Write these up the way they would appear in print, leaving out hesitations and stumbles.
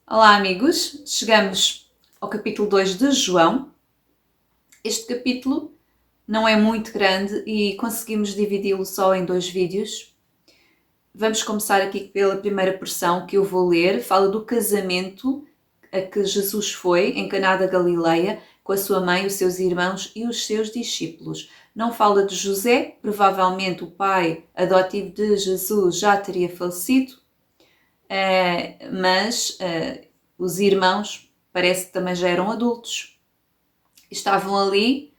Olá, amigos! Chegamos ao capítulo 2 de João. Este capítulo não é muito grande e conseguimos dividi-lo só em 2 vídeos. Vamos começar aqui pela primeira porção que eu vou ler. Fala do casamento a que Jesus foi em Caná da Galileia com a sua mãe, os seus irmãos e os seus discípulos. Não fala de José, provavelmente o pai adotivo de Jesus já teria falecido, mas os irmãos parece que também já eram adultos. Estavam ali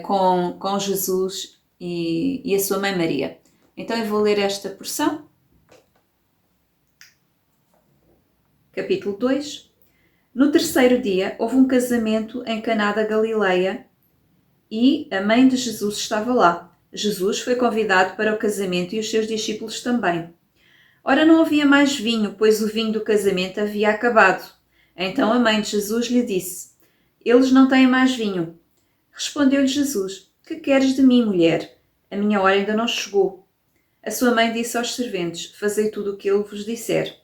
com Jesus e a sua mãe Maria. Então eu vou ler esta porção. Capítulo 2. No terceiro dia houve um casamento em Caná da Galileia e a mãe de Jesus estava lá. Jesus foi convidado para o casamento e os seus discípulos também. Ora, não havia mais vinho, pois o vinho do casamento havia acabado. Então a mãe de Jesus lhe disse: Eles não têm mais vinho. Respondeu-lhe Jesus: Que queres de mim, mulher? A minha hora ainda não chegou. A sua mãe disse aos serventes: Fazei tudo o que ele vos disser.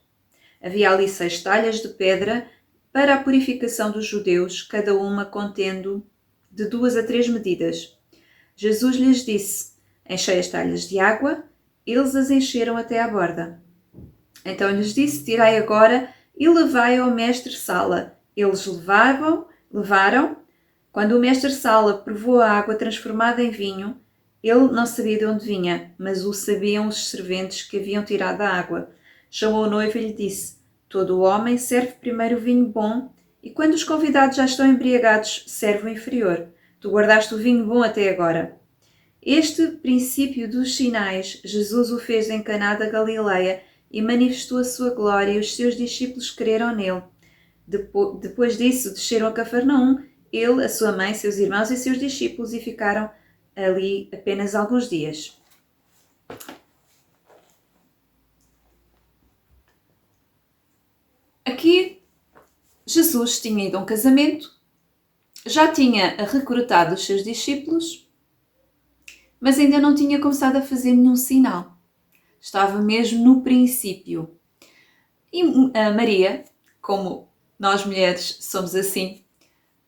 Havia ali 6 talhas de pedra para a purificação dos judeus, cada uma contendo de 2 a 3 medidas. Jesus lhes disse: Enchei as talhas de água. Eles as encheram até à borda. Então lhes disse: Tirai agora e levai ao mestre-sala. Eles levaram. Quando o mestre-sala provou a água transformada em vinho, ele não sabia de onde vinha, mas o sabiam os serventes que haviam tirado a água. Chamou o noivo e lhe disse: Todo o homem serve primeiro o vinho bom, e quando os convidados já estão embriagados, serve o inferior. Tu guardaste o vinho bom até agora. Este princípio dos sinais, Jesus o fez em Caná da Galileia e manifestou a sua glória, e os seus discípulos creram nele. Depois disso, desceram a Cafarnaum, ele, a sua mãe, seus irmãos e seus discípulos, e ficaram ali apenas alguns dias. Aqui, Jesus tinha ido a um casamento, já tinha recrutado os seus discípulos, mas ainda não tinha começado a fazer nenhum sinal. Estava mesmo no princípio. E a Maria, como nós mulheres somos assim,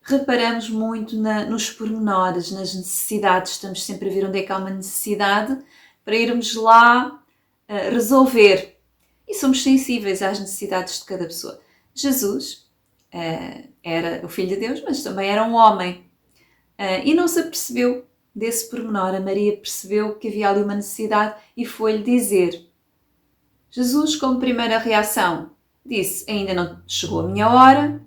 reparamos muito nos pormenores, nas necessidades. Estamos sempre a ver onde é que há uma necessidade para irmos lá resolver. E somos sensíveis às necessidades de cada pessoa. Jesus era o Filho de Deus, mas também era um homem. E não se apercebeu desse pormenor. A Maria percebeu que havia ali uma necessidade e foi-lhe dizer. Jesus, como primeira reação, disse: Ainda não chegou a minha hora.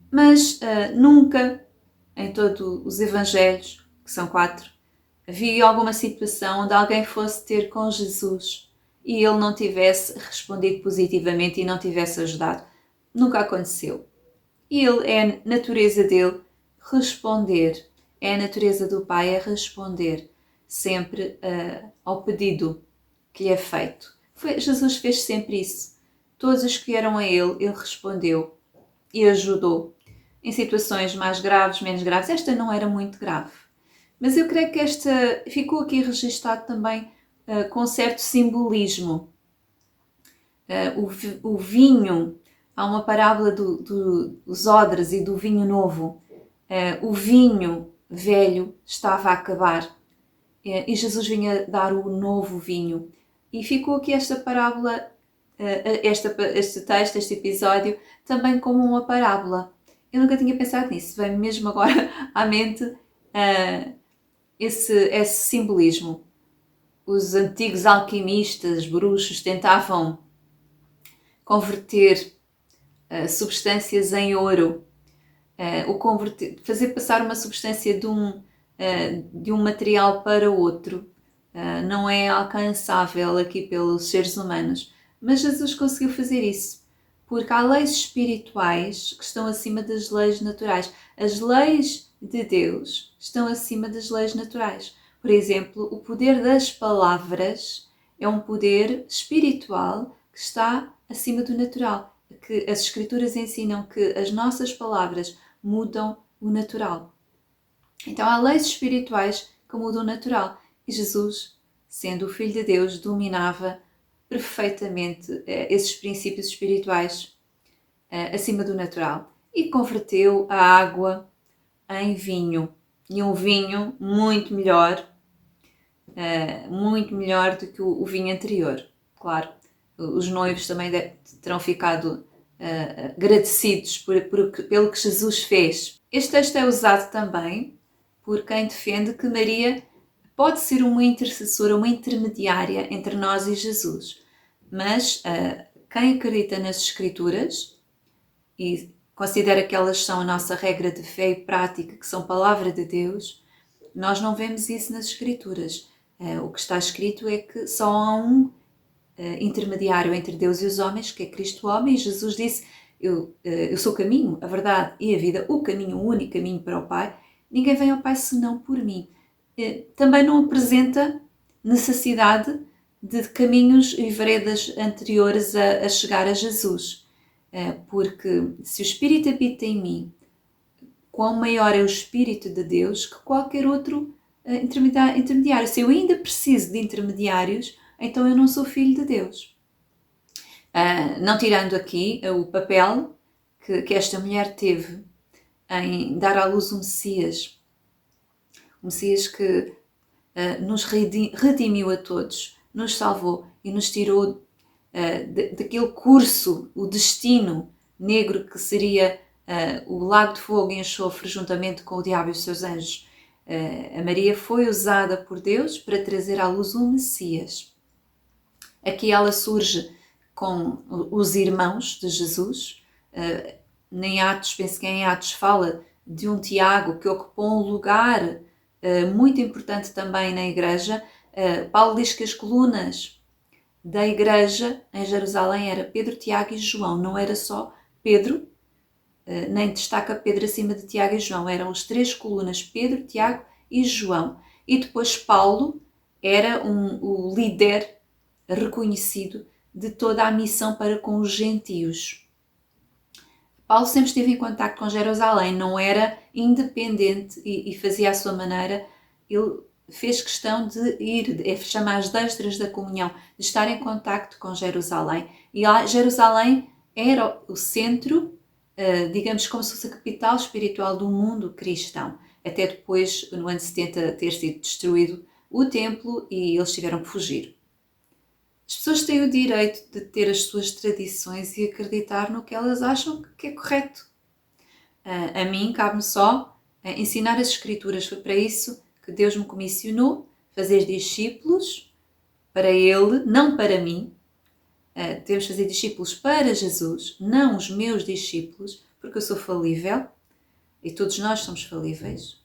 Mas nunca, em todos os evangelhos, que são 4, havia alguma situação onde alguém fosse ter com Jesus e ele não tivesse respondido positivamente e não tivesse ajudado. Nunca aconteceu. Ele é a natureza dele responder. É a natureza do Pai a responder sempre ao pedido que lhe é feito. Jesus fez sempre isso. Todos os que vieram a ele respondeu e ajudou. Em situações mais graves, menos graves. Esta não era muito grave. Mas eu creio que esta ficou aqui registado também com certo simbolismo. O vinho, há uma parábola dos odres e do vinho novo. O vinho velho estava a acabar e Jesus vinha dar o novo vinho. E ficou aqui esta parábola, este texto, este episódio, também como uma parábola. Eu nunca tinha pensado nisso, vem-me mesmo agora à mente esse simbolismo. Os antigos alquimistas, bruxos, tentavam converter substâncias em ouro, fazer passar uma substância de um material para outro. Não é alcançável aqui pelos seres humanos, mas Jesus conseguiu fazer isso. Porque há leis espirituais que estão acima das leis naturais. As leis de Deus estão acima das leis naturais. Por exemplo, o poder das palavras é um poder espiritual que está acima do natural. Que as Escrituras ensinam que as nossas palavras mudam o natural. Então há leis espirituais que mudam o natural. E Jesus, sendo o Filho de Deus, dominava perfeitamente esses princípios espirituais. acima do natural e converteu a água em vinho. E um vinho muito melhor do que o vinho anterior. Claro, os noivos também terão ficado agradecidos pelo que Jesus fez. Este texto é usado também por quem defende que Maria pode ser uma intercessora, uma intermediária entre nós e Jesus. Mas quem acredita nas Escrituras e considera que elas são a nossa regra de fé e prática, que são palavra de Deus, nós não vemos isso nas Escrituras. O que está escrito é que só há um intermediário entre Deus e os homens, que é Cristo homem, e Jesus disse: eu sou o caminho, a verdade e a vida, o caminho, o único caminho para o Pai. Ninguém vem ao Pai senão por mim. Também não apresenta necessidade de caminhos e veredas anteriores a chegar a Jesus. Porque se o Espírito habita em mim, quão maior é o Espírito de Deus que qualquer outro intermediário. Se eu ainda preciso de intermediários, então eu não sou filho de Deus. Não tirando aqui o papel que esta mulher teve em dar à luz um Messias que nos redimiu a todos, nos salvou e nos tirou daquele curso, o destino negro que seria o lago de fogo e enxofre juntamente com o diabo e os seus anjos. A Maria foi usada por Deus para trazer à luz um Messias. Aqui ela surge com os irmãos de Jesus. Em Atos, penso que em Atos fala de um Tiago que ocupou um lugar muito importante também na igreja. Paulo diz que as colunas da igreja em Jerusalém era Pedro, Tiago e João. Não era só Pedro, nem destaca Pedro acima de Tiago e João. Eram as três colunas, Pedro, Tiago e João. E depois Paulo era o líder reconhecido de toda a missão para com os gentios. Paulo sempre esteve em contacto com Jerusalém, não era independente e fazia à sua maneira. Ele fez questão de ir, chamar as destras da comunhão, de estar em contacto com Jerusalém. E Jerusalém era o centro, digamos como se fosse a capital espiritual do mundo cristão. Até depois, no ano 70, ter sido destruído o templo e eles tiveram que fugir. As pessoas têm o direito de ter as suas tradições e acreditar no que elas acham que é correto. A mim cabe-me só ensinar as Escrituras. Foi para isso que Deus me comissionou, fazer discípulos para Ele, não para mim. Devemos fazer discípulos para Jesus, não os meus discípulos, porque eu sou falível e todos nós somos falíveis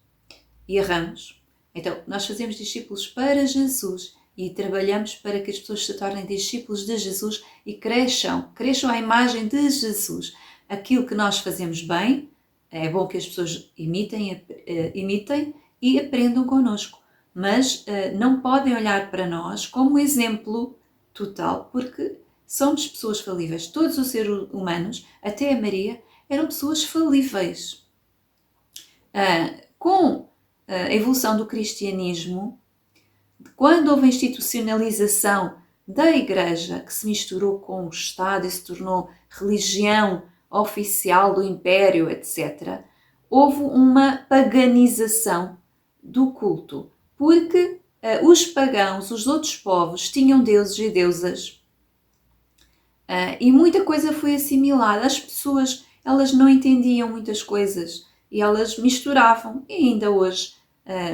e erramos. Então, nós fazemos discípulos para Jesus e trabalhamos para que as pessoas se tornem discípulos de Jesus e cresçam à imagem de Jesus. Aquilo que nós fazemos bem, é bom que as pessoas imitem e aprendam connosco, mas não podem olhar para nós como exemplo total, porque somos pessoas falíveis. Todos os seres humanos, até a Maria, eram pessoas falíveis. Com a evolução do cristianismo, quando houve a institucionalização da Igreja, que se misturou com o Estado e se tornou religião oficial do Império, etc., houve uma paganização do culto, porque os pagãos, os outros povos, tinham deuses e deusas e muita coisa foi assimilada. As pessoas, elas não entendiam muitas coisas e elas misturavam, e ainda hoje,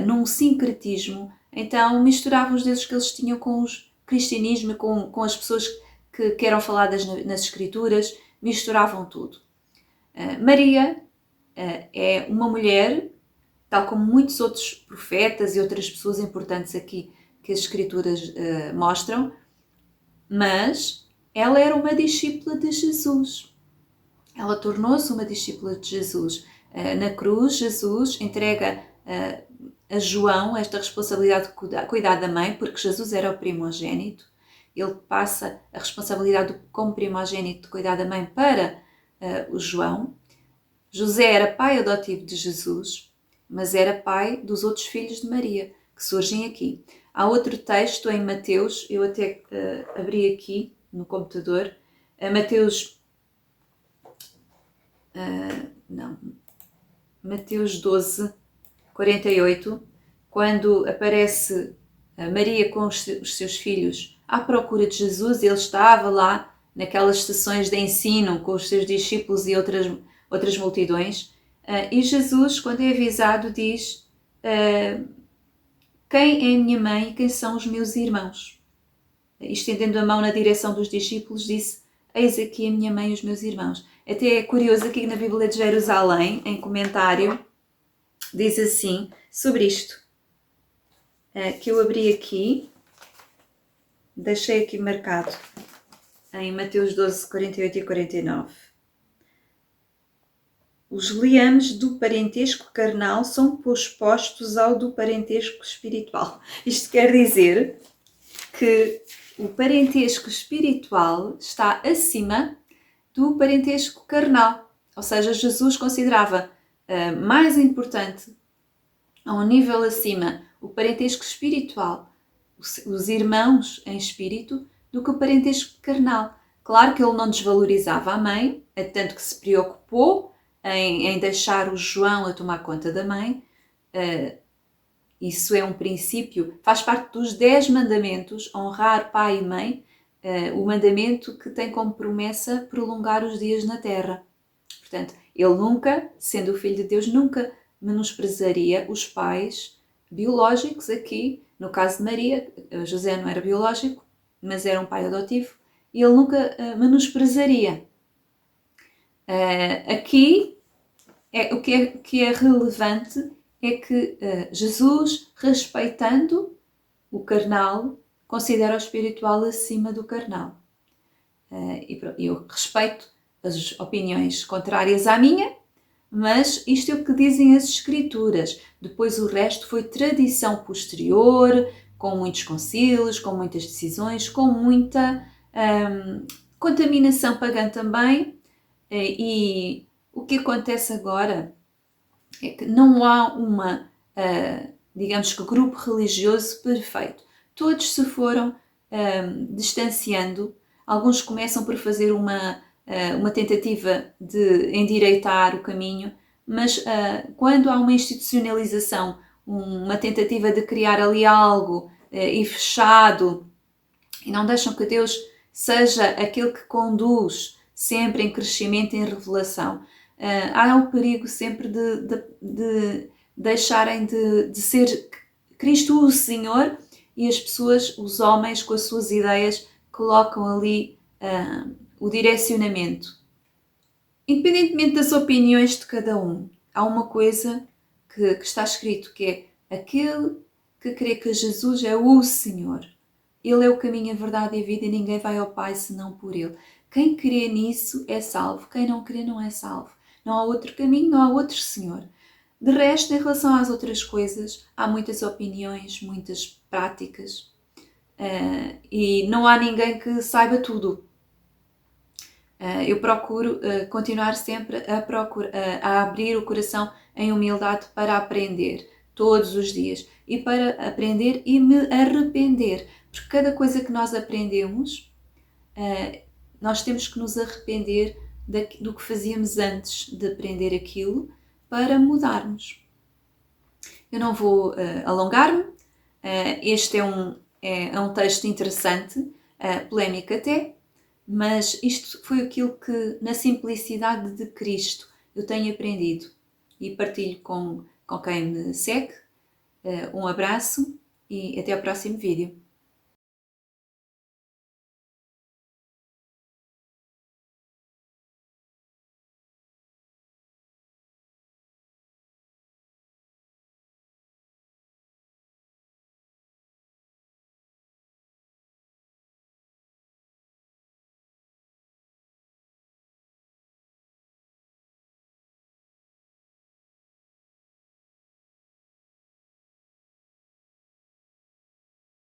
num sincretismo, então misturavam os deuses que eles tinham com o cristianismo, com as pessoas que eram faladas nas Escrituras, misturavam tudo. Maria é uma mulher, tal como muitos outros profetas e outras pessoas importantes aqui que as Escrituras mostram, mas ela era uma discípula de Jesus. Ela tornou-se uma discípula de Jesus. Na cruz, Jesus entrega a João esta responsabilidade de cuidar da mãe, porque Jesus era o primogênito. Ele passa a responsabilidade como primogênito de cuidar da mãe para o João. José era pai adotivo de Jesus, mas era pai dos outros filhos de Maria, que surgem aqui. Há outro texto em Mateus, eu até abri aqui no computador, Mateus Mateus 12, 48, quando aparece Maria com os seus filhos à procura de Jesus, ele estava lá naquelas sessões de ensino com os seus discípulos e outras multidões, e Jesus, quando é avisado, diz: quem é minha mãe e quem são os meus irmãos? E estendendo a mão na direção dos discípulos, disse: eis aqui a minha mãe e os meus irmãos. Até é curioso, aqui na Bíblia de Jerusalém, em comentário, diz assim sobre isto, que eu abri aqui, deixei aqui marcado, em Mateus 12, 48 e 49. Os liames do parentesco carnal são pospostos ao do parentesco espiritual. Isto quer dizer que o parentesco espiritual está acima do parentesco carnal. Ou seja, Jesus considerava mais importante, a um nível acima, o parentesco espiritual, os irmãos em espírito, do que o parentesco carnal. Claro que ele não desvalorizava a mãe, tanto que se preocupou em deixar o João a tomar conta da mãe. Isso é um princípio, faz parte dos 10 mandamentos, honrar pai e mãe, o mandamento que tem como promessa prolongar os dias na terra. Portanto, ele nunca, sendo o Filho de Deus, nunca menosprezaria os pais biológicos aqui. No caso de Maria, José não era biológico, mas era um pai adotivo, e ele nunca menosprezaria. Aqui, o que é relevante é que Jesus, respeitando o carnal, considera o espiritual acima do carnal. Eu respeito as opiniões contrárias à minha, mas isto é o que dizem as Escrituras. Depois o resto foi tradição posterior, com muitos concílios, com muitas decisões, com muita contaminação pagã também. E o que acontece agora é que não há digamos que grupo religioso perfeito. Todos se foram distanciando. Alguns começam por fazer uma tentativa de endireitar o caminho, mas quando há uma institucionalização, uma tentativa de criar ali algo e fechado, e não deixam que Deus seja aquele que conduz sempre em crescimento e em revelação, há o perigo sempre de deixarem de ser Cristo o Senhor, e as pessoas, os homens, com as suas ideias, colocam ali o direcionamento. Independentemente das opiniões de cada um, há uma coisa que está escrito, que é: aquele que crê que Jesus é o Senhor. Ele é o caminho, a verdade e a vida, e ninguém vai ao Pai senão por Ele. Quem crê nisso é salvo, quem não crê não é salvo. Não há outro caminho, não há outro Senhor. De resto, em relação às outras coisas, há muitas opiniões, muitas práticas, e não há ninguém que saiba tudo. Eu procuro continuar sempre a abrir o coração em humildade para aprender todos os dias, e para aprender e me arrepender, porque cada coisa que nós aprendemos, nós temos que nos arrepender do que fazíamos antes de aprender aquilo, para mudarmos. Eu não vou alongar-me. Este é um texto interessante, polémico até, mas isto foi aquilo que, na simplicidade de Cristo, eu tenho aprendido e partilho com quem me segue. Um abraço e até ao próximo vídeo.